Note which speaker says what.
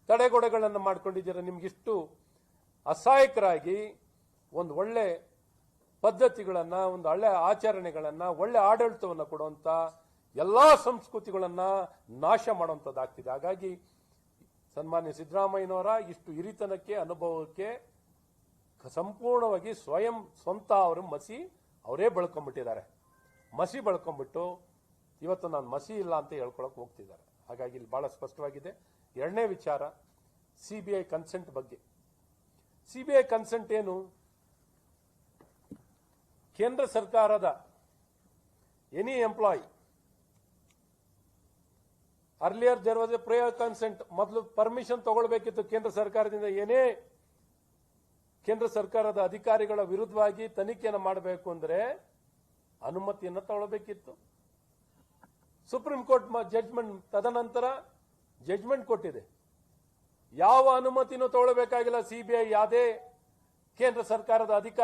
Speaker 1: ತಡೆಗೋಡೆಗಳನ್ನು ಮಾಡ್ಕೊಂಡಿದ್ದೀರ. ನಿಮ್ಗಿಷ್ಟು ಅಸಹಾಯಕರಾಗಿ ಒಂದು ಒಳ್ಳೆ ಪದ್ಧತಿಗಳನ್ನ, ಒಂದು ಒಳ್ಳೆ ಆಚರಣೆಗಳನ್ನ, ಒಳ್ಳೆ ಆಡಳಿತವನ್ನು ಕೊಡುವಂತ ಎಲ್ಲಾ ಸಂಸ್ಕೃತಿಗಳನ್ನ ನಾಶ ಮಾಡುವಂತದ್ದಾಗ್ತಿದೆ. ಹಾಗಾಗಿ ಸನ್ಮಾನ್ಯ ಸಿದ್ದರಾಮಯ್ಯನವರ ಇಷ್ಟು ಹಿರಿತನಕ್ಕೆ, ಅನುಭವಕ್ಕೆ ಸಂಪೂರ್ಣವಾಗಿ ಸ್ವಂತ ಅವರು ಅವರೇ ಬೆಳ್ಕೊಂಡ್ಬಿಟ್ಟಿದ್ದಾರೆ. ಮಸಿ ಬೆಳ್ಕೊಂಡ್ಬಿಟ್ಟು ಇವತ್ತು ನಾನು ಮಸಿ ಇಲ್ಲ ಅಂತ ಹೇಳ್ಕೊಳಕ್ ಹೋಗ್ತಿದ್ದಾರೆ. ಹಾಗಾಗಿ ಇಲ್ಲಿ ಬಹಳ ಸ್ಪಷ್ಟವಾಗಿದೆ. ಎರಡನೇ ವಿಚಾರ, ಸಿಬಿಐ ಕನ್ಸೆಂಟ್ ಬಗ್ಗೆ. ಸಿಬಿಐ ಕನ್ಸೆಂಟ್ ಏನು? ಕೇಂದ್ರ ಸರ್ಕಾರದ any employee, earlier there was a prior consent. ಮೊದಲು ಪರ್ಮಿಷನ್ ತಗೊಳ್ಬೇಕಿತ್ತು ಕೇಂದ್ರ ಸರ್ಕಾರದಿಂದ. ಏನೇ ಕೇಂದ್ರ ಸರ್ಕಾರದ ಅಧಿಕಾರಿಗಳ ವಿರುದ್ಧವಾಗಿ ತನಿಖೆಯನ್ನು ಮಾಡಬೇಕು ಅಂದ್ರೆ ಅನುಮತಿಯನ್ನು ತಗೊಳ್ಬೇಕಿತ್ತು. ಸುಪ್ರೀಂ ಕೋರ್ಟ್ ಜಡ್ಜ್ಮೆಂಟ್ ತದನಂತರ ಜಡ್ಜ್ಮೆಂಟ್ ಕೊಟ್ಟಿದೆ. ಯಾವ ಅನುಮತಿನೂ ತಗೊಳ್ಬೇಕಾಗಿಲ್ಲ. ಸಿಬಿಐ ಯಾವುದೇ ಕೇಂದ್ರ ಸರ್ಕಾರದ ಅಧಿಕಾರಿ